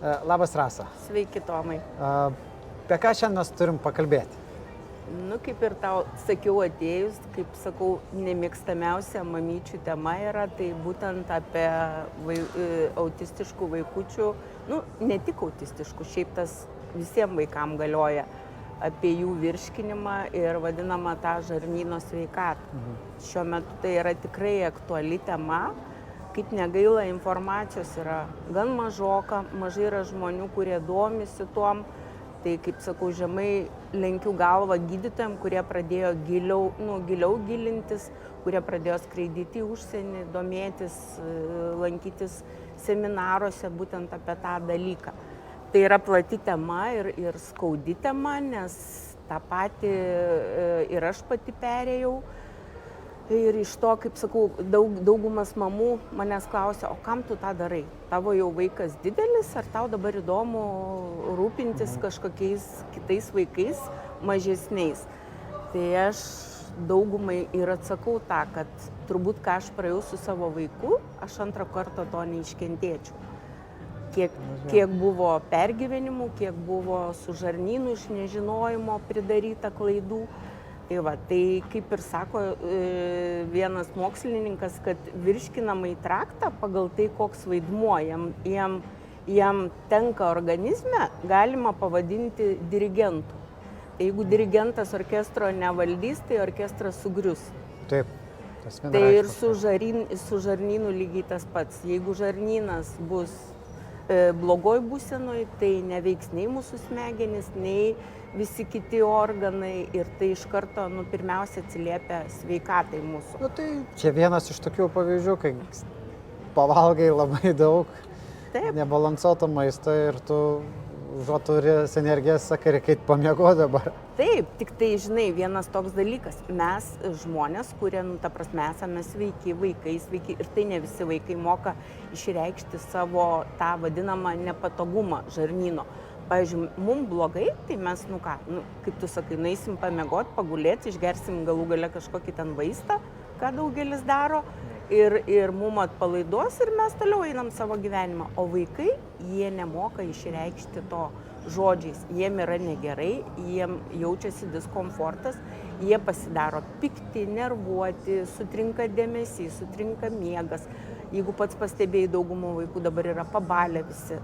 Labas, Rasa. Sveiki, Tomai. Apie ką šiandien mes turim pakalbėti? Kaip ir tau sakiau atėjus, kaip sakau, nemėgstamiausia mamyčių tema yra, tai būtent apie autistiškų vaikučių, ne tik autistiškų, šiaip tas visiems vaikams galioja, apie jų virškinimą ir vadinamą tą žarnyno sveikatą. Šiuo metu tai yra tikrai aktuali tema, kaip negaila informacijos yra gan mažoka, mažai yra žmonių, kurie domisi tuom. Tai, kaip sakau, žemai lenkiu galvą gydytojams, kurie pradėjo giliau gilintis, kurie pradėjo skraidyti į užsienį, domėtis, lankytis seminaruose būtent apie tą dalyką. Tai yra plati tema ir skaudi tema, nes tą patį ir aš pati perėjau. Ir iš to, kaip sakau, daugumas mamų manęs klausia, o kam tu tą darai? Tavo jau vaikas didelis, ar tau dabar įdomu rūpintis kažkokiais kitais vaikais, mažesniais? Tai aš daugumai ir atsakau tą, kad turbūt ką aš praėjau su savo vaiku, aš antrą kartą to neiškentėčiau. Kiek buvo pergyvenimų, kiek buvo su žarnynu iš nežinojimo pridaryta klaidų. Tai kaip ir sako vienas mokslininkas, kad virškinamąjį traktą pagal tai, koks vaidmuo jam tenka organizme, galima pavadinti dirigentu. Tai jeigu dirigentas orkestro nevaldys, tai orkestras sugrius. Taip. Tai ir su žarnynu lygiai tas pats. Jeigu žarnynas bus blogoj būsenoj, tai neveiks nei mūsų smegenys, nei visi kiti organai ir tai iš karto pirmiausia atsiliepia sveikatai mūsų. Tai čia vienas iš tokių pavyzdžių, kai pavalgai labai daug nebalansuoto maisto ir tu turės energijas, sakai, reikia pamiegoti dabar. Taip, tik tai, žinai, vienas toks dalykas. Mes žmonės, kurie, ta prasme, esame sveiki, vaikai sveiki ir tai ne visi vaikai moka išreikšti savo tą vadinamą nepatogumą žarnyno. Pavyzdžiui, mums blogai, tai mes, kaip tu sakai, nueisim pamiegoti, pagulėti, išgersim galų gale kažkokį ten vaistą, ką daugelis daro, ir mums atpalaiduos ir mes toliau einam savo gyvenimą. O vaikai, jie nemoka išreikšti to žodžiais. Jiem yra negerai, jiem jaučiasi diskomfortas, jie pasidaro pikti, nervuoti, sutrinka dėmesys, sutrinka miegas. Jeigu pats pastebėjai, daugumų vaikų dabar yra pabalę visi.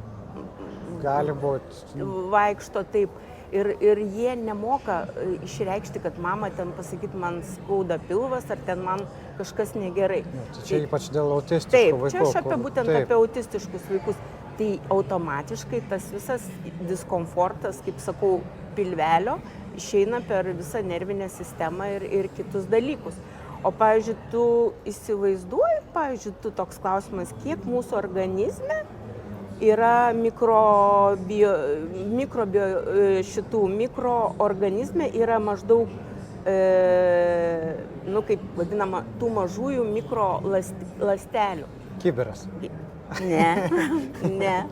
Gali būti. Vaikšto taip. Ir jie nemoka išreikšti, kad mama ten pasakyt, man skauda pilvas, ar ten man kažkas negerai. Čia ypač dėl autistiškų vaikų. Taip, čia aš apie būtent apie autistiškus vaikus. Tai automatiškai tas visas diskomfortas, kaip sakau, pilvelio, išeina per visą nervinę sistemą ir kitus dalykus. O, pavyzdžiui, tu įsivaizduoji, toks klausimas, kiek mūsų organizme yra mikroorganizme yra maždaug, kaip vadinama, tų mažųjų mikroląstelių. Kibiras. Ne.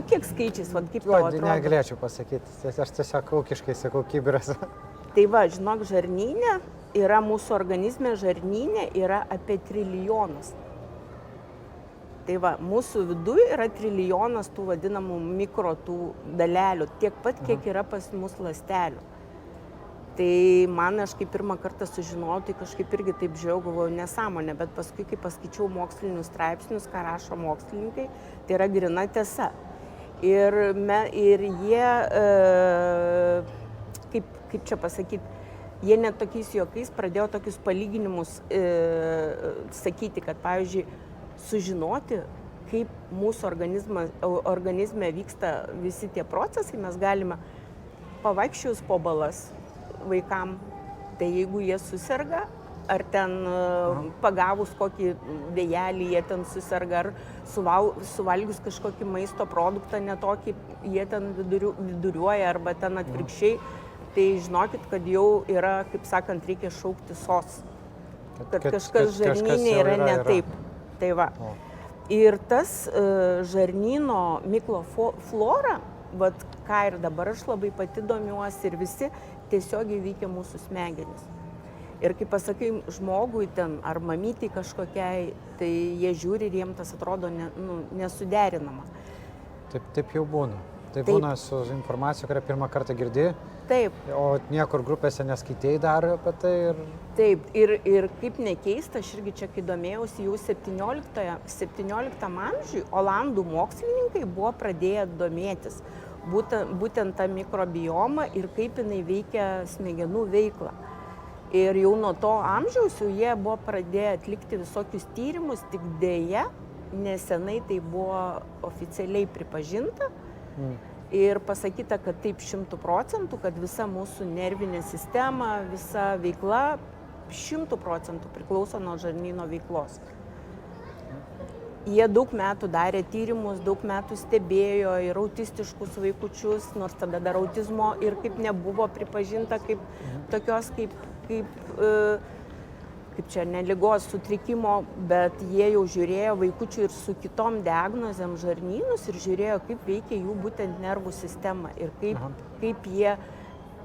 Kiek skaičiais, kaip tau atrodo? Negalėčiau pasakyti, aš tiesiog ūkiškai sakau kibiras. Tai va, žinok, žarnyne yra mūsų organizme, žarnyne yra apie trilijonas. Tai va, mūsų viduje yra trilijonas tų vadinamų tų dalelių, tiek pat, kiek yra pas mus ląstelių. Tai man, aš kaip pirmą kartą sužinojau, tai kažkaip irgi taip žiūrėjau, galvojau, nesąmonė, bet paskui, kai paskaičiau mokslinius straipsnius, ką rašo mokslininkai, tai yra gryna tiesa. Ir jie, kaip čia pasakyti, jie net tokiais juokais pradėjo tokius palyginimus sakyti, kad, pavyzdžiui, sužinoti, kaip mūsų organizme vyksta visi tie procesai, mes galime pavaikščiojus po balas vaikam. Tai jeigu jie suserga, ar ten pagavus kokį vėjelį, jie ten suserga, ar suvalgius kažkokį maisto produktą netokį, jie ten viduriuoja, arba ten atvirkščiai, tai žinokit, kad jau yra, kaip sakant, reikia šaukti SOS. Kad kažkas žarnyne yra ne taip. Tai va. Ir tas žarnyno mikroflora, ką ir dabar aš labai pati domiuosi, ir visi tiesiogiai veikia mūsų smegenis. Ir kaip pasakai žmogui ten, ar mamytei kažkokiai, tai jie žiūri ir jiems tas atrodo nesuderinama. Taip jau būna. Tai Taip. būna su informacija, kurią pirmą kartą girdi, Taip, o niekur grupėse neskaitėjai dar apie tai ir... taip. Ir kaip nekeista, aš irgi čia kai domėjausi, jau 17 amžiui olandų mokslininkai buvo pradėję domėtis būtent tą mikrobiomą ir kaip jinai veikia smegenų veiklą. Ir jau nuo to amžiaus jau jie buvo pradėję atlikti visokius tyrimus, tik dėja, nesenai tai buvo oficialiai pripažinta. Ir pasakyta, kad taip 100%, kad visa mūsų nervinė sistema, visa veikla 100% priklauso nuo žarnyno veiklos. Jie daug metų darė tyrimus, daug metų stebėjo ir autistiškus vaikučius, nors tada dar autizmo ir kaip nebuvo pripažinta kaip tokios kaip čia ne ligos sutrikimo, bet jie jau žiūrėjo vaikučių ir su kitom diagnozėm žarnynus ir žiūrėjo, kaip veikia jų būtent nervų sistema ir kaip jie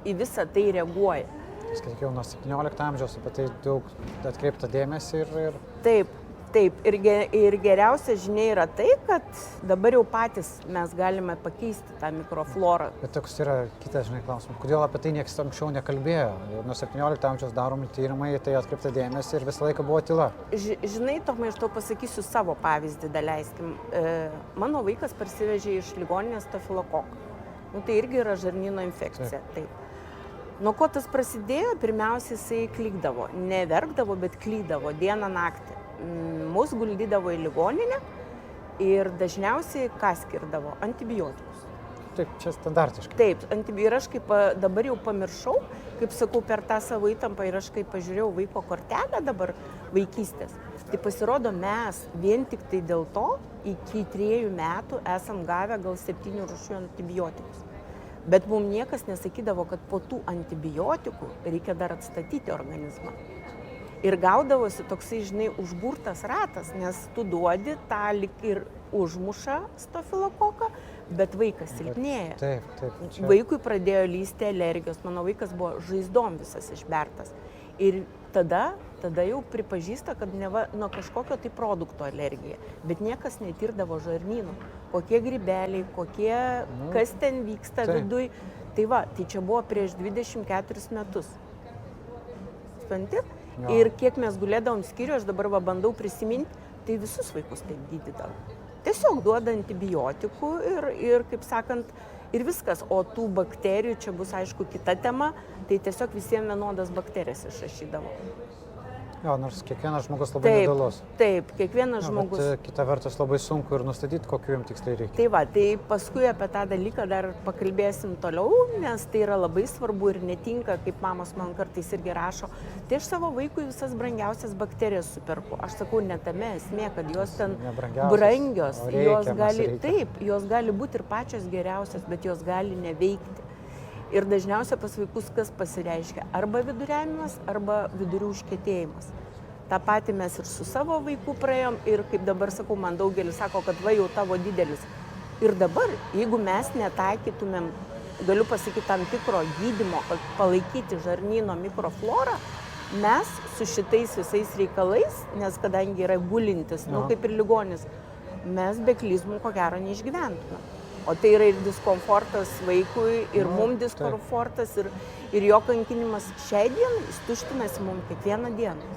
į visą tai reaguoja. Skaičiau nuo 17 amžiaus, apie tai daug atkreipta dėmesį ir... Taip. Ir geriausia žinia yra tai, kad dabar jau patys mes galime pakeisti tą mikroflorą. Bet toks yra kitas, klausimas. Kodėl apie tai niekas anksčiau nekalbėjo? Nuo 17 amžiaus daromi tyrimai, tai atkreipta dėmesį ir visą laiką buvo tyla. Žinai, Tomai, aš tau pasakysiu savo pavyzdį, daleiskim. Mano vaikas parsivežė iš ligoninės stafilokoką. Tai irgi yra žarnyno infekcija. Taip. Nuo ko tas prasidėjo? Pirmiausia, jisai klykdavo. Neverkdavo, bet klydavo dieną naktį. Mus guldydavo į ligoninę ir dažniausiai ką skirdavo? Antibiotikus. Taip, čia standartiškai. Taip, ir aš kaip dabar jau pamiršau, kaip sakau, per tą savo įtampą ir aš kaip pažiūrėjau vaiko kortelę dabar vaikystės, tai pasirodo mes vien tik tai dėl to iki 3 metų esam gavę gal 7 rūšių antibiotikus. Bet mums niekas nesakydavo, kad po tų antibiotikų reikia dar atstatyti organizmą. Ir gaudavosi toksai, žinai, užburtas ratas, nes tu duodi tą lyg ir užmuša stafilokoką, bet vaikas silpnėja. Taip. Čia... Vaikui pradėjo lysti alergijos, mano vaikas buvo žaizdom visas išbertas. Ir tada jau pripažįsta, kad neva nuo kažkokio tai produkto alergija, bet niekas netirdavo žarnynų, kokie grybeliai, kas ten vyksta viduj. Tai čia buvo prieš 24 metus. Supranti? Ir kiek mes gulėdavom skyriuje, aš dabar bandau prisiminti, tai visus vaikus taip gydydavo. Tiesiog duoda antibiotikų ir kaip sakant, ir viskas. O tų bakterijų, čia bus aišku kita tema, tai tiesiog visiems vienodas bakterijas išrašydavo. Jo, nors kiekvienas žmogus labai individualus. Taip, kiekvienas žmogus. Bet kita vertus labai sunku ir nustatyti, kokiu jums tiksliai reikia. Tai paskui apie tą dalyką dar pakalbėsim toliau, nes tai yra labai svarbu ir netinka, kaip mamos man kartais irgi rašo. Tai aš savo vaikui visas brangiausias bakterijas superku. Aš sakau, ne tame esmė, kad jos ten brangios. Jos gali būti ir pačios geriausios, bet jos gali neveikti. Ir dažniausiai pas vaikus kas pasireiškia? Arba viduriavimas, arba vidurių užkietėjimas. Ta pati mes ir su savo vaiku praėjom ir kaip dabar sakau, man daugelis sako, kad va jau tavo didelis. Ir dabar, jeigu mes netaikytumėm, galiu pasakyti, tam tikro gydymo, kad palaikyti žarnyno mikroflorą, mes su šitais visais reikalais, nes kadangi yra gulintis, kaip ir ligonis, mes be klizmų ko gero neišgyventume. O tai yra ir diskomfortas vaikui, ir mums diskomfortas, ir jo kankinimas. Šiai dienai jis tuštinasi mums kiekvieną dieną.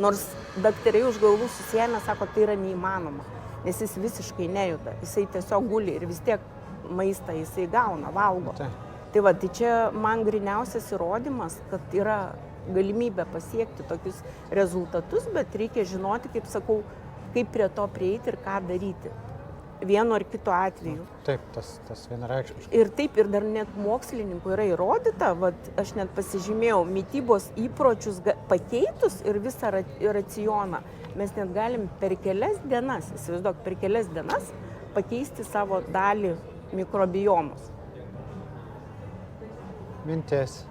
Nors daktarai už galvų susijęme, sako, tai yra neįmanoma, nes jis visiškai nejuda. Jisai tiesiog guli ir vis tiek maistą jisai gauna, valgo. Tai čia man griniausias įrodymas, kad yra galimybė pasiekti tokius rezultatus, bet reikia žinoti, kaip sakau, kaip prie to prieiti ir ką daryti. Vienu ar kitu atveju. Taip, tas vienareikšmiškai. Ir taip, ir dar net mokslininkų yra įrodyta, aš net pasižymėjau, mitybos įpročius pakeitus ir visą racioną, mes net galim per kelias dienas, įsivaizduok, per kelias dienas pakeisti savo dalį mikrobiomos. Mintis.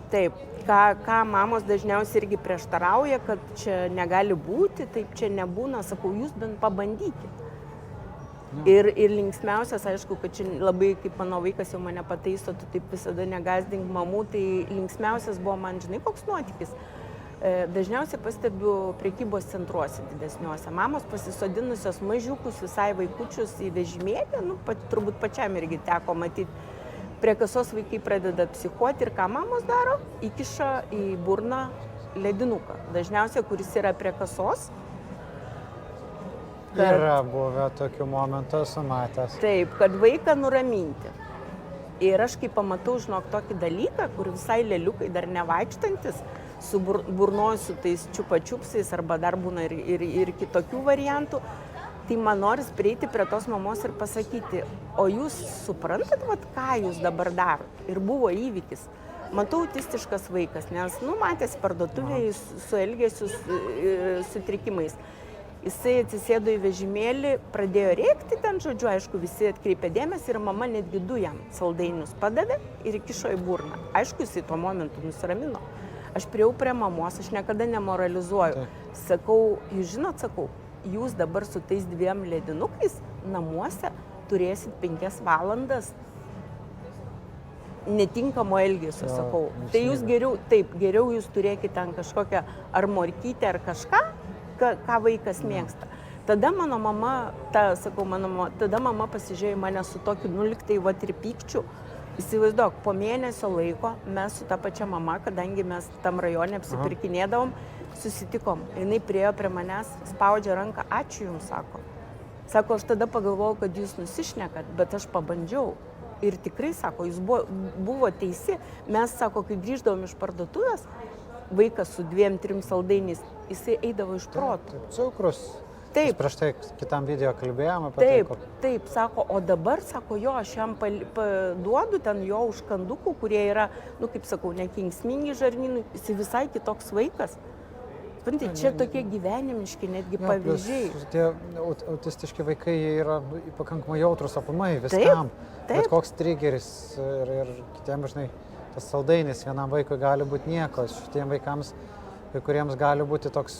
Taip, ką mamos dažniausiai irgi prieštarauja, kad čia negali būti, taip čia nebūna, sakau, jūs bent pabandykite. Ir linksmiausias, aišku, kad čia labai, kaip mano vaikas jau mane pataiso, tu taip visada negazdink mamų, tai linksmiausias buvo man, žinai, koks nuotykis. Dažniausiai pastebiu prekybos centruose didesniuose. Mamos pasisodinusios mažiukus, visai vaikučius į vežimėlį, turbūt pačiam irgi teko matyti. Prie kasos vaikai pradeda psichuoti ir ką mamos daro? Įkiša į burną ledinuką. Dažniausiai, kuris yra prie kasos. Yra buvę tokių momentų, esu matęs. Taip, kad vaiką nuraminti. Ir aš kai pamatau, žinok, tokį dalyką, kur visai leliukai dar nevaikštantis, su burnoj su tais čiupačiupsais arba dar būna ir kitokių variantų, tai man noris prieiti prie tos mamos ir pasakyti, o jūs suprantat, ką jūs dabar darot? Ir buvo įvykis. Matau autistiškas vaikas, nes, matėsi parduotuvėje su elgesiu sutrikimais. Jisai atsisėdo į vežimėlį, pradėjo rėkti ten, žodžiu, aišku, visi atkreipė dėmesį ir mama netgi du jam saldainius padavė ir įkišo į burną. Aišku, jisai tuo momentu nusiramino. Aš priejau prie mamos, aš niekada nemoralizuoju. Sakau, jūs žinot, jūs dabar su tais 2 ledinukais namuose turėsit 5 valandas netinkamo elgesio, sakau. Tai jūs geriau jūs turėkite ten kažkokią ar morkytę ar kažką, ką vaikas mėgsta. Tada mano mama, tada mama pasižiūrėjo mane su tokiu nuliktai ir pykčiu. Įsivaizduok, po mėnesio laiko mes su ta pačia mama, kadangi mes tam rajone apsipirkinėdavom, susitikom. Jinai priėjo prie manęs, spaudžia ranką, ačiū jums, sako. Sako, aš tada pagalvojau, kad jūs nusišnekat, bet aš pabandžiau. Ir tikrai, sako, jūs buvo teisi. Mes, sako, kai grįždavom iš parduotuvės, vaikas su 2-3 saldainiais, jisai eidavo iš proto. Cukrus. Taip. Prieš tai kitam video kalbėjome apie tai. Taip, sako, o dabar, sako, aš jam paduodu ten jo užkandukų, kurie yra, kaip sakau, nekenksmingi žarnynui, jisai visai kitoks vaikas. Čia tokie gyvenimiški netgi pavyzdžiai. Tie autistiški vaikai yra pakankamai jautrus aplamai viskam. Bet koks trigeris ir kitiems, žinai, tas saldainis vienam vaikui gali būti nieko, šitiem vaikams, kai kuriems gali būti toks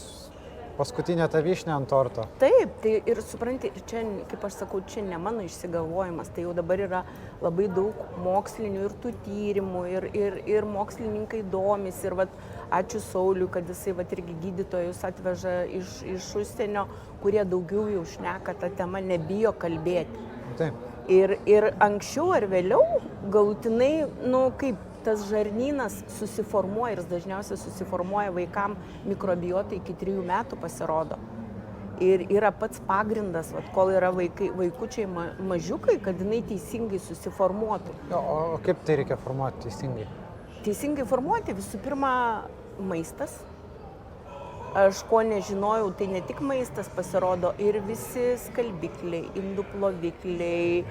paskutinė ta vyšnia ant torto. Taip, tai ir supranti, čia, kaip aš sakau, čia ne mano išsigalvojimas, tai jau dabar yra labai daug mokslinių ir tų tyrimų, ir mokslininkai domisi, ir ačiū Sauliui, kad jisai irgi gydytojus atveža iš užsienio, kurie daugiau jau šneka tą temą, nebijo kalbėti. Taip. Ir anksčiau ar vėliau galutinai, kaip tas žarnynas susiformuoja, ir dažniausiai susiformuoja vaikam mikrobiotai iki 3 metų pasirodo. Ir yra pats pagrindas, kol yra vaikučiai mažiukai, kad jinai teisingai susiformuotų. O kaip tai reikia formuoti teisingai? Teisingai formuoti visų pirma maistas. Aš ko nežinojau, tai ne tik maistas pasirodo, ir visi skalbikliai, indų plovikliai,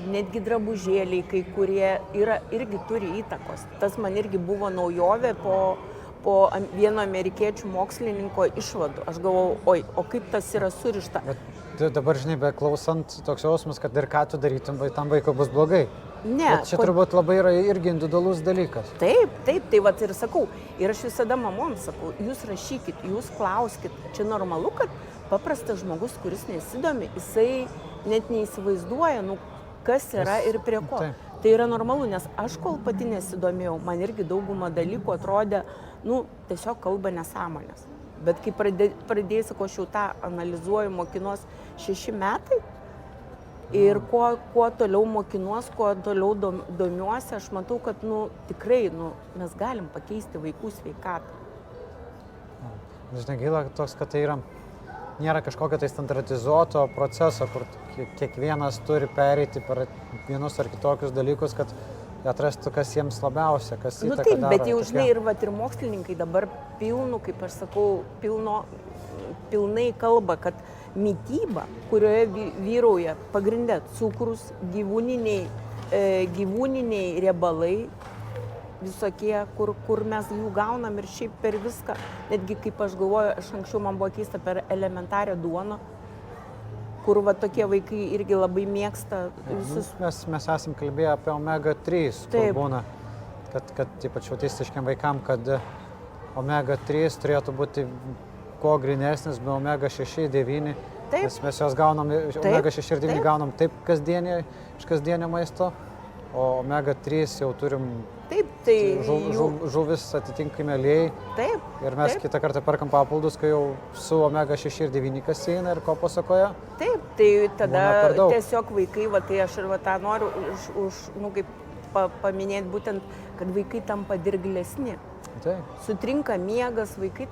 netgi drabužėliai, kai kurie irgi turi įtakos. Tas man irgi buvo naujovė po vieno amerikiečių mokslininko išvadų. Aš galvojau, o kaip tas yra surišta. Bet dabar, žinai, beklausant toks jausmas, kad ir ką tu darytum, tam vaikui bus blogai. Ne. Bet čia turbūt labai yra irgi individualus dalykas. Taip, tai ir sakau. Ir aš visada mamoms sakau, jūs rašykit, jūs klauskit. Čia normalu, kad paprastas žmogus, kuris nesidomi, jisai net neįsivaizduoja, kas yra ir prie ko. Taip. Tai yra normalu, nes aš kol pati nesidomėjau, man irgi dauguma dalykų atrodė, tiesiog kalba nesąmonės. Bet kai pradėjau, sakau, aš jau tą analizuoju, mokinuos 6 metai. Ir kuo toliau mokinuos, kuo toliau domiuosi, aš matau, kad tikrai mes galim pakeisti vaikų sveikatą. Žinai, gaila toks, kad tai nėra kažkokio tai standartizuoto proceso, kur kiekvienas turi pereiti per vienus ar kitokius dalykus, kad atrastų, kas jiems labiausia, kas įtaką daro. Taip, bet jau žinai, ir mokslininkai dabar kaip aš sakau, pilnai kalba, kad mityba, kurioje vyrauja pagrinde cukrus, gyvūniniai riebalai, visokie, kur mes jų gaunam ir šiaip per viską. Netgi kaip aš galvoju, anksčiau man buvo keista per elementarią duoną, kur tokie vaikai irgi labai mėgsta visus. Mes esam kalbėję apie omega-3, kur būna, kad ypač autistiškiam vaikam, kad omega-3 turėtų būti kuo grinesnis, be omega-6, 9, nes mes jos gaunam, omega-6 ir 9 gaunam taip iš kasdienio maisto, o omega-3 jau turim Taip, tai žuvis atitinkamai aliejai. Taip. Ir mes kitą kartą perkam papildus, kai jau su omega 6 ir 9 kas eina ir ko pasakoja. Taip, tai tada tiesiog vaikai, va, tai aš ir va, tą noriu paminėti būtent, kad vaikai tampa dirglesni. Taip. Sutrinka miegas, vaikai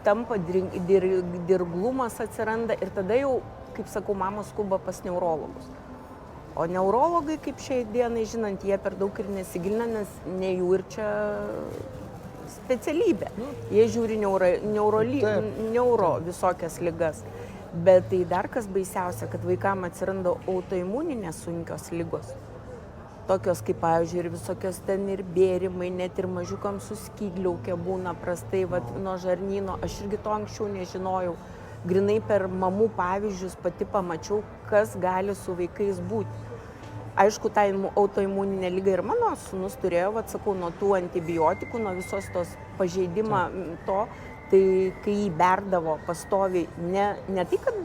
tampa dirglumas atsiranda ir tada jau, kaip sakau, mamos skuba pas neurologus. O neurologai, kaip šiai dienai, žinant, jie per daug ir nesigilina, nes ne jų ir čia specialybė. Jie žiūri neuro visokias ligas. Bet tai dar kas baisiausia, kad vaikam atsiranda autoimuninės sunkios ligos. Tokios kaip, pavyzdžiui, ir visokios ten ir bėrimai, net ir mažiukam su skydliaukė būna prastai, vat, nuo žarnyno. Aš irgi to anksčiau nežinojau. Grinai per mamų pavyzdžius pati pamačiau, kas gali su vaikais būti. Aišku, tą autoimuninę ligą ir mano sūnus turėjo, vat, sakau, nuo tų antibiotikų, nuo visos tos pažeidimą to, tai kai jį berdavo pastoviai, ne tai, kad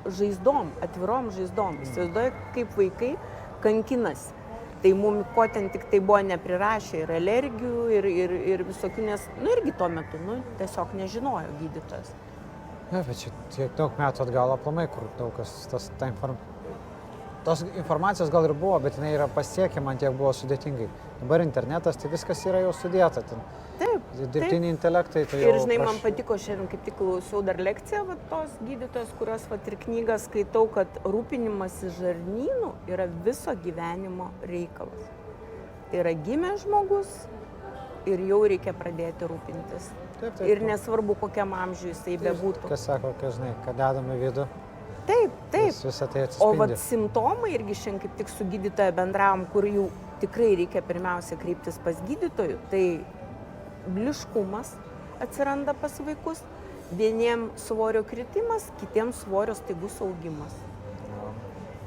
žaizdom, atvirom žaizdom, įsivaizduoju, kaip vaikai kankinasi. Tai mum ko ten tik tai buvo neprirašę ir alergijų, ir visokių, nes, irgi tuo metu, tiesiog nežinojo gydytojas. Ne, bet čia tiek daug metų atgal aplamai, kur daug kas tos informacijos gal ir buvo, bet jinai yra pasiekiama, tiek buvo sudėtingai. Dabar internetas, tai viskas yra jau sudėta. Taip. Dirbtiniai intelektai. Tai jau ir žinai, man patiko šiandien, kaip tik klausiau dar lekciją, va, tos gydytojos, kurios va, ir knygą skaitau, kad rūpinimasis žarnynu yra viso gyvenimo reikalas. Tai yra gimęs žmogus ir jau reikia pradėti rūpintis. Taip. Ir nesvarbu, kokiam amžiui jisai bebūtų. Kas sako, kad žinai, kad dedam į vidų. Taip. Visą tai atsispindi. O vat simptomai irgi šiandien kaip tik su gydytoja bendravom, kur jau tikrai reikia pirmiausia kreiptis pas gydytojų, tai bliškumas atsiranda pas vaikus, vieniem svorio kritimas, kitiems svorio staigus augimas.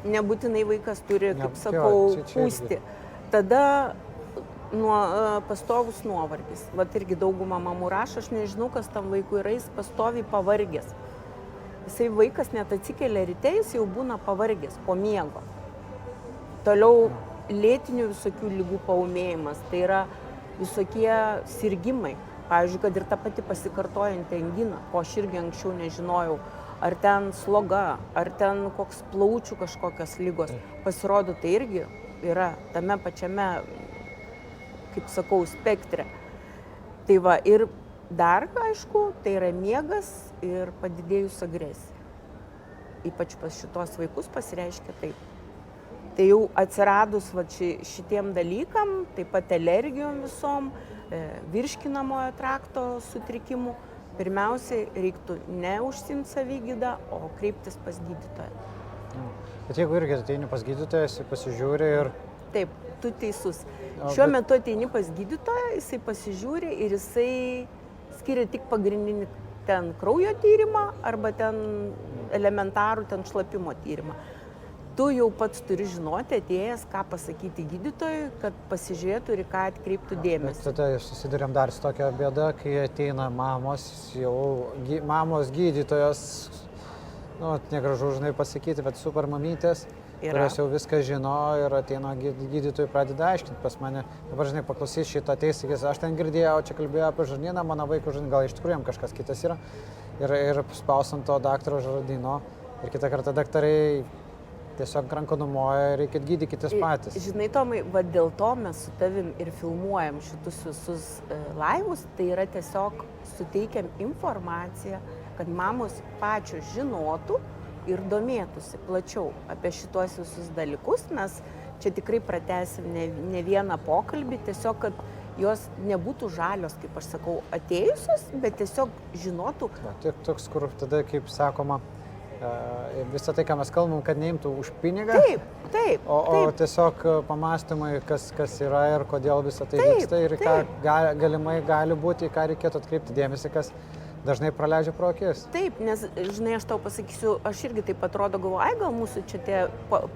Nebūtinai vaikas turi, kaip sakau, pūsti. Tada pastovus nuovargis. Vat irgi dauguma mamų rašo, aš nežinau, kas tam vaikui yra, jis pastoviai pavargęs. Jisai vaikas net atsikelia ryte, jis jau būna pavargęs po miego. Toliau lėtinių visokių ligų paūmėjimas, tai yra visokie sirgimai. Pavyzdžiui, kad ir ta pati pasikartojanti angina, ko aš irgi anksčiau nežinojau, ar ten sloga, ar ten koks plaučių kažkokios ligos. Pasirodo, tai irgi yra tame pačiame, kaip sakau, spektre. Tai va, ir dar, aišku, tai yra miegas ir padidėjus agresija. Ypač pas šitos vaikus pasireiškia taip. Tai jau atsiradus va, šitiem dalykam, taip pat alergijom visom, virškinamojo trakto sutrikimų, pirmiausiai reiktų ne užsiimti savigydą, o kreiptis pas gydytoją. Bet jeigu irgi ateini pas gydytoją, jisai pasižiūri ir... Taip, tu teisus. Šiuo metu ateini pas gydytoją, jisai pasižiūri ir jisai skiria tik pagrindinį ten kraujo tyrimą arba ten elementarų ten šlapimo tyrimą. Tu jau pats turi žinoti, atėjęs, ką pasakyti gydytojui, kad pasižiūrėtų ir ką atkreiptų dėmesį. Bet tada susidurėm dar su tokia bėda, kai ateina mamos, mamos gydytojos, negražu žinai pasakyti, bet super mamytės, kurios jau viską žino ir ateina gydytojai pradeda aiškinti pas mane. Dabar, žinai, paklausys šitą teisės, aš ten girdėjau, čia kalbėjau apie žarnyną, mano vaiko žarnyną, gal iš tikrųjų jam kažkas kitas yra. Ir spausant to daktaro žarnyno. Ir kitą kartą daktarai tiesiog ranko numoja, reikia gydykitės patys. Žinai, Tomai, va dėl to mes su tavim ir filmuojam šitus visus laivus, tai yra tiesiog suteikiam informaciją, kad mamos pačios žinotų ir domėtųsi plačiau apie šitos visus dalykus. Mes čia tikrai pratęsim ne vieną pokalbį, tiesiog, kad jos nebūtų žalios, kaip aš sakau, atėjusios, bet tiesiog žinotų. Toks, kur tada, kaip sakoma, visą tai, ką mes kalbam, kad neimtų už pinigą, taip. O tiesiog pamastymai, kas yra ir kodėl visą tai vyksta ir ką galimai gali būti, ką reikėtų atkreipti dėmesį, kas dažnai praleidžia pro akis. Taip, nes, žinai, aš tau pasakysiu, aš irgi taip atrodo galvoju, gal mūsų čia tie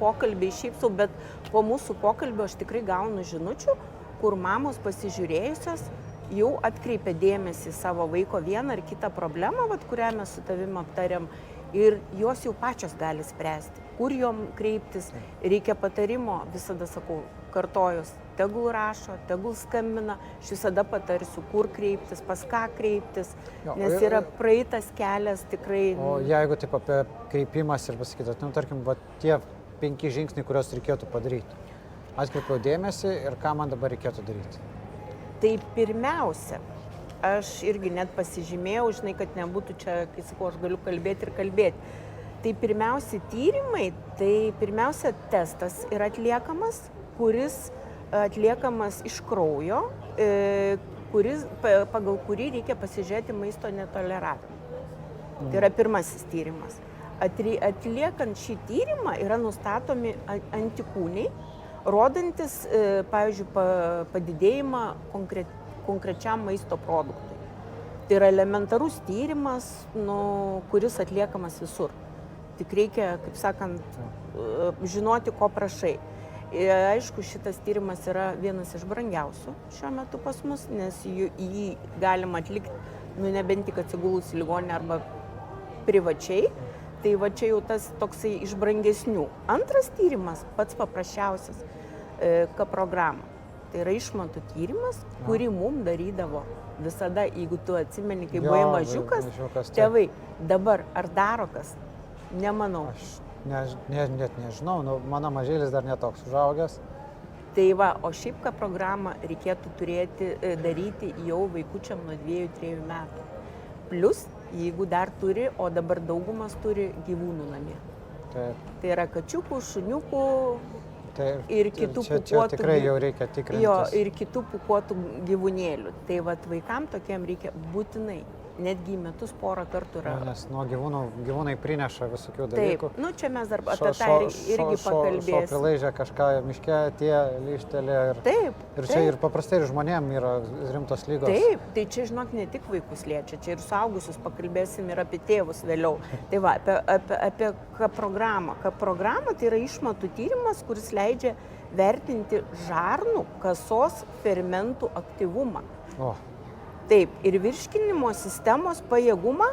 pokalbiai šypsau, bet po mūsų pokalbio aš tikrai gaunu žinučių, kur mamos pasižiūrėjusios jau atkreipia dėmesį savo vaiko vieną ar kitą problemą, kurią mes su tavim aptarėm. ir jos jau pačios gali spręsti, kur jom kreiptis, reikia patarimo, visada sakau, kartojus, tegul rašo, tegul skambina, aš visada patarsiu, kur kreiptis, pas ką kreiptis, nes yra praeitas kelias tikrai. O jeigu taip apie kreipimas ir pasakytas, tarkim, tie 5 žingsniai, kuriuos reikėtų padaryti. Atkreipiau dėmesį ir ką man dabar reikėtų daryti. Tai pirmiausia, aš irgi net pasižymėjau, žinai, kad nebūtų čia, kai sakau, aš galiu kalbėti ir kalbėti. Tai pirmiausia tyrimai, tai pirmiausia testas yra atliekamas, kuris atliekamas iš kraujo, pagal kurį reikia pasižiūrėti maisto netoleravimą. Tai yra pirmasis tyrimas. Atliekant šį tyrimą yra nustatomi antikūniai, rodantis, pavyzdžiui, padidėjimą konkrečiam maisto produktui. Tai yra elementarus tyrimas, kuris atliekamas visur. Tik reikia, kaip sakant, žinoti, ko prašai. Ir aišku, šitas tyrimas yra vienas iš brangiausių šiuo metu pas mus, nes jį galima atlikti, nebent tik atsigulus į ligoninę arba privačiai. Tai va čia jau tas toksai iš brangesnių. Antras tyrimas, pats paprasčiausias, kaprograma. Tai yra išmatų tyrimas, kurį mum darydavo visada, jeigu tu atsimeni, kai buvai mažiukas, tėvai. Dabar ar daro kas? Nemanau. Aš net nežinau, mano mažėlis dar netoks užaugęs. Tai va, o šiaip kaprogramą reikėtų daryti jau vaikučiam nuo 2-3 metų. Plus, jeigu dar turi, o dabar daugumas turi gyvūnų namie. Taip. Tai yra kačiukų, šuniukų ir kitų pūkuotų. Čia tikrai jau reikia tikrintis. Jo, ir kitų pūkuotų gyvūnėlių. Tai va, vaikam tokiem reikia būtinai. Netgi į metus porą kartų yra. Nes nuo gyvūnai prineša visokių dalykų. Taip, čia mes dar apie tą irgi pakalbėsime. Šuo prilaižė kažką miške, tie lyštelė. Ir čia ir paprastai ir žmonėm yra rimtos lygos. Taip, tai čia, žinok, ne tik vaikus liečia, čia ir suaugusius pakalbėsim ir apie tėvus vėliau. Tai va, apie kaprogramą. Kaprograma tai yra išmatų tyrimas, kuris leidžia vertinti žarnų kasos fermentų aktyvumą. Taip, ir virškinimo sistemos pajėgumą,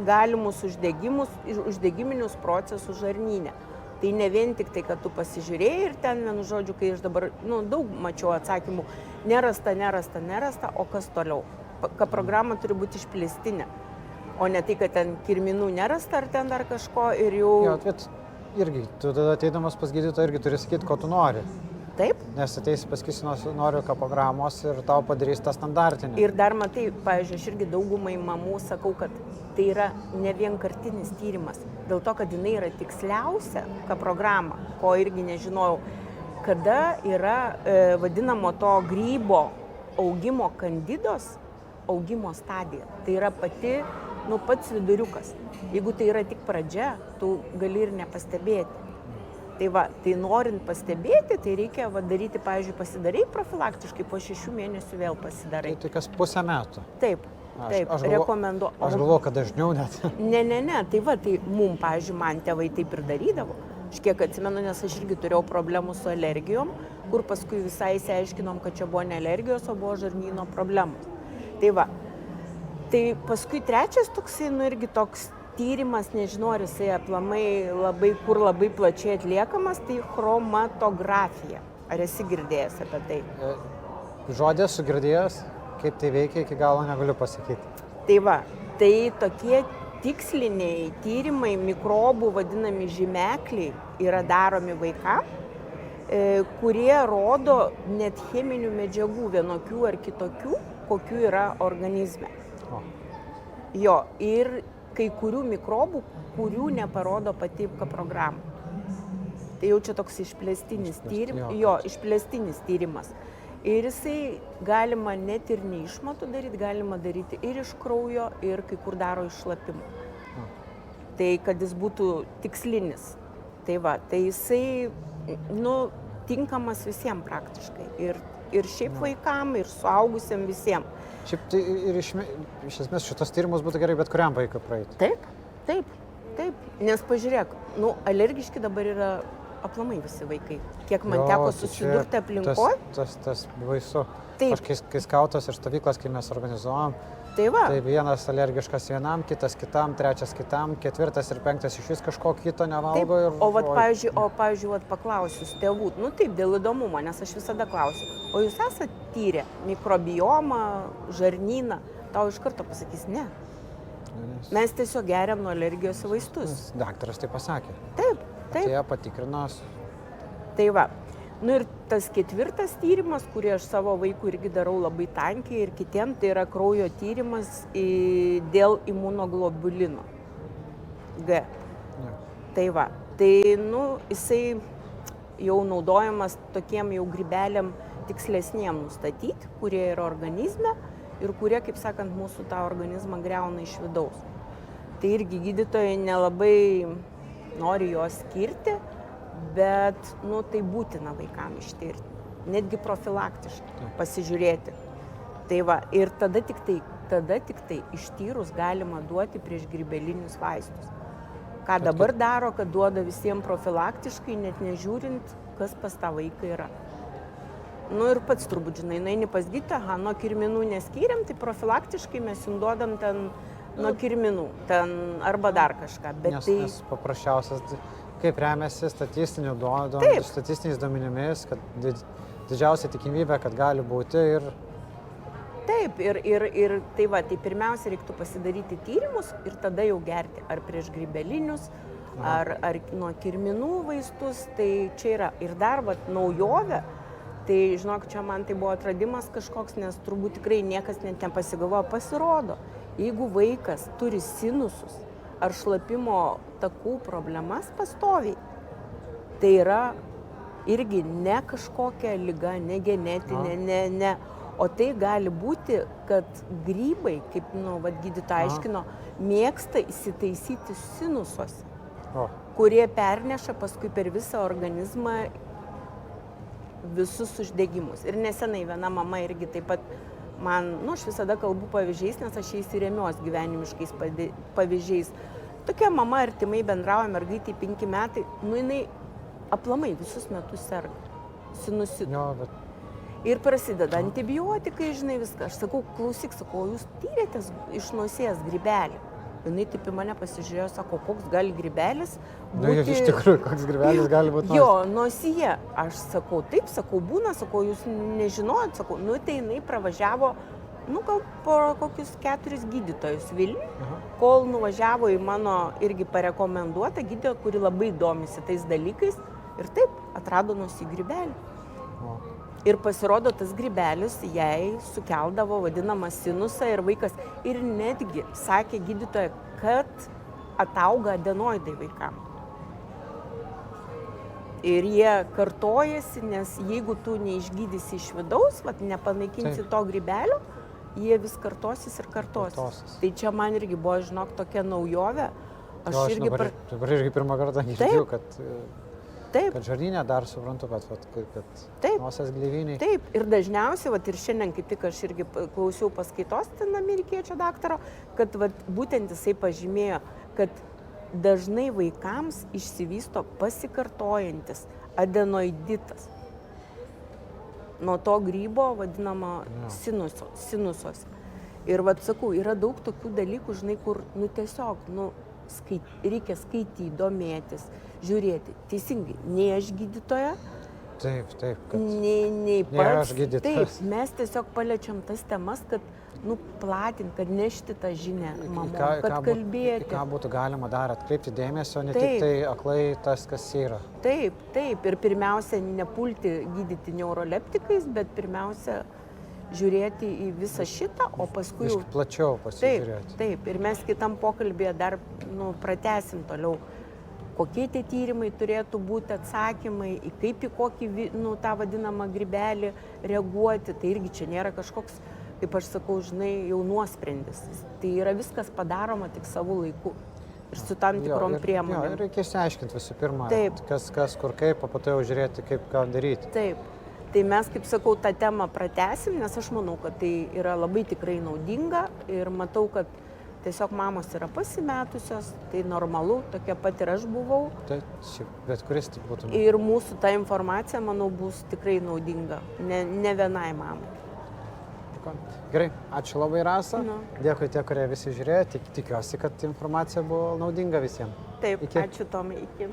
galimus uždegiminius procesus žarnyne. Tai ne vien tik tai, kad tu pasižiūrėjai ir ten, vienu žodžiu, kai aš dabar daug mačiau atsakymų, nerasta, o kas toliau. Kaprograma turi būti išplėstinė, o ne tai, kad ten kirminų nerasta ar ten dar kažko ir jau... Jo, bet irgi, tu tada ateidamas pas gydytoją irgi turi sakyti, ko tu nori. Taip. Nes ateisi pasakysi, noriu kaprogramos ir tau padarys tą standartinį. Ir dar matai, pavyzdžiui, aš irgi daugumai mamų sakau, kad tai yra ne vienkartinis tyrimas. Dėl to, kad jinai yra tiksliausia kaprograma, ko irgi nežinojau, kada yra vadinamo to grybo augimo kandidos augimo stadija. Tai yra pats viduriukas. Jeigu tai yra tik pradžia, tu gali ir nepastebėti. Tai va, tai norint pastebėti, tai reikia daryti, pavyzdžiui, pasidarai profilaktiškai, po 6 mėnesių vėl pasidarai. Tai kas pusę metų? Taip, rekomenduoju. Aš galvoju, kad dažniau net. Ne, tai va, tai mum, pavyzdžiui, man tėvai taip ir darydavo. Aš kiek atsimenu, nes aš irgi turėjau problemų su alergijom, kur paskui visai išsiaiškinom, kad čia buvo ne alergijos, o buvo žarnyno problemos. Tai va, tai paskui trečias toksai, irgi toks tyrimas, nežinau, ar jisai aplamai labai plačiai atliekamas, tai chromatografija. Ar esi girdėjęs apie tai? Žodį esu girdėjęs, kaip tai veikia, iki galo negaliu pasakyti. Tai va, tai tokie tiksliniai tyrimai, mikrobų vadinami žymekliai yra daromi vaikam, kurie rodo net cheminių medžiagų vienokių ar kitokių, kokių yra organizme. Jo, ir kai kurių mikrobų, kurių neparodo pati kaprograma. Tai jau čia toks išplėstinis tyrimas. Ir jisai galima net ir neišmatų daryti, galima daryti ir iš kraujo, ir kai kur daro iš šlapimo. Tai kad jis būtų tikslinis. Tai va, tai jisai, tinkamas visiems praktiškai. Ir šiaip vaikam, ir suaugusiam visiems. Šiaip tai ir iš esmės šitos tyrimus būtų gerai bet kuriam vaikui praeiti. Taip. Nes pažiūrėk, alergiški dabar yra aplamai visi vaikai. Kiek man teko susidurti aplinkoje. Tas baisu. Aš kai skautos ir stovyklas, kai mes organizuojam, Tai va. Tai vienas alergiškas vienam, kitas kitam, trečias kitam, ketvirtas ir penktas iš vis kažko kito nevalgo. Taip, pavyzdžiui, vat paklausius tėvų, nu taip, dėl įdomumo, nes aš visada klausiu, o jūs esate tyrę mikrobiomą, žarnyną, tau iš karto pasakys, ne. Mes tiesiog geriam nuo alergijos vaistus. Daktaras tai pasakė. Taip. Atėjo patikrinos. Tai va. Nu ir tas ketvirtas tyrimas, kurį aš savo vaikui irgi darau labai tankiai ir kitiem, tai yra kraujo tyrimas dėl imunoglobulino G. Ja. Tai va. Tai, jisai jau naudojamas tokiem jau grybeliam tikslesniem nustatyti, kurie yra organizme ir kurie, kaip sakant, mūsų tą organizmą greuna iš vidaus. Tai irgi gydytojai nelabai nori juos skirti, bet, tai būtina vaikam ištirti, netgi profilaktiškai pasižiūrėti. Tai va, ir tada tik tai ištyrus galima duoti prieš grybelinius vaistus. Ką dabar daro, kad duoda visiems profilaktiškai, net nežiūrint, kas pas tą vaiką yra. Ir pats turbūt, žinai, eini pas gydytoją, nuo kirminų neskyrėm, tai profilaktiškai mes jums duodam ten nuo kirminų, ten arba dar kažką. Nes paprasčiausias, kaip remiasi statistiniais duomenimis, kad didžiausia tikimybė, kad gali būti ir... Taip, ir tai va, tai pirmiausia reiktų pasidaryti tyrimus ir tada jau gerti ar prieš grybelinius, ar nuo kirminų vaistus, tai čia yra. Ir dar va, naujovė, tai žinok, čia man tai buvo atradimas kažkoks, nes turbūt tikrai niekas net nepasigalvojo, pasirodo, jeigu vaikas turi sinusus ar šlapimo takų problemas pastoviai, tai yra irgi ne kažkokia liga, ne genetinė, ne. O tai gali būti, kad grybai, kaip gydytoja aiškino, mėgsta įsitaisyti sinusuose, kurie perneša paskui per visą organizmą visus uždegimus. Ir nesenai viena mama irgi taip pat man, aš visada kalbu pavyzdžiais, nes aš jais įremiuos gyvenimiškais pavyzdžiais. Tokia mama artimai bendrauja, mergaitė 5 metai, jinai aplamai visus metus serga sinusitu. Ir prasideda antibiotikai, žinai, viską. Aš sakau, klausyk, jūs tyrėtės iš nosies grybelį. Jinai taip į mane pasižiūrėjo, sako, koks gali grybelis būti... Iš tikrųjų, koks grybelis gali būti nosyje. Jo, nosyje. Aš sakau, taip, būna, jūs nežinojot, tai jinai pravažiavo, gal po kokius 4 gydytojus Vilniui, kol nuvažiavo į mano irgi parekomenduotą gydytoją, kuri labai domisi tais dalykais ir taip atrado nosy grybelį. Ir pasirodo, tas grybelis jai sukeldavo vadinamą sinusą ir vaikas. Ir netgi sakė gydytoja, kad atauga adenoidai vaikam. Ir jie kartojasi, nes jeigu tu neišgydysi iš vidaus, nepanaikinsi to grybelio, jie vis kartosis ir kartosis. Tai čia man irgi buvo, žinok, tokia naujovė. Aš dabar irgi pirmą kartą girdėjau, kad žarnyne dar suprantu, kad nosies gleiviniai. Taip, ir dažniausiai, ir šiandien kaip tik aš irgi klausiau paskaitos ten amerikiečio daktaro, kad būtent jisai pažymėjo, kad dažnai vaikams išsivysto pasikartojantis adenoiditas. Nuo to grybo vadinama sinusos. Ir sakau, yra daug tokių dalykų, žinai, kur tiesiog, reikia skaityti, domėtis, žiūrėti. Teisingai, nei aš gydytoja, nei pats. Taip, mes tiesiog paliečiam tas temas, kad platint, kad nešti tą žinią mamom, kad kalbėti. Ką būtų galima dar atkreipti dėmesio, ne tik tai aklai tas, kas yra. Taip. Ir pirmiausia, nepulti gydyti neuroleptikais, bet pirmiausia, žiūrėti į visą šitą, o paskui jau... plačiau pasižiūrėti. Taip. Ir mes kitam pokalbėje dar pratęsim toliau, kokie tie tyrimai turėtų būti, atsakymai, kaip į kokį tą vadinamą grybelį reaguoti. Tai irgi čia nėra kažkoks, kaip aš sakau, žinai, jau nuosprendis. Tai yra viskas padaroma tik savo laiku ir su tam tikrom priemonėm. Ir reikia išsiaiškinti visų pirma, kas kur kaip, o po to jau žiūrėti, kaip ką daryti. Taip. Tai mes, kaip sakau, tą temą pratęsim, nes aš manau, kad tai yra labai tikrai naudinga ir matau, kad tiesiog mamos yra pasimetusios, tai normalu, tokia pat ir aš buvau. Tai bet kuris tik būtų. Ir mūsų ta informacija, manau, bus tikrai naudinga, ne vienai mamai. Nieko. Gerai, ačiū labai, Rasa. Nu. Dėkui tie, kurie visi žiūrėjo. Tikiuosi, kad informacija buvo naudinga visiems. Taip, Iki. ačiū Tomai, iki.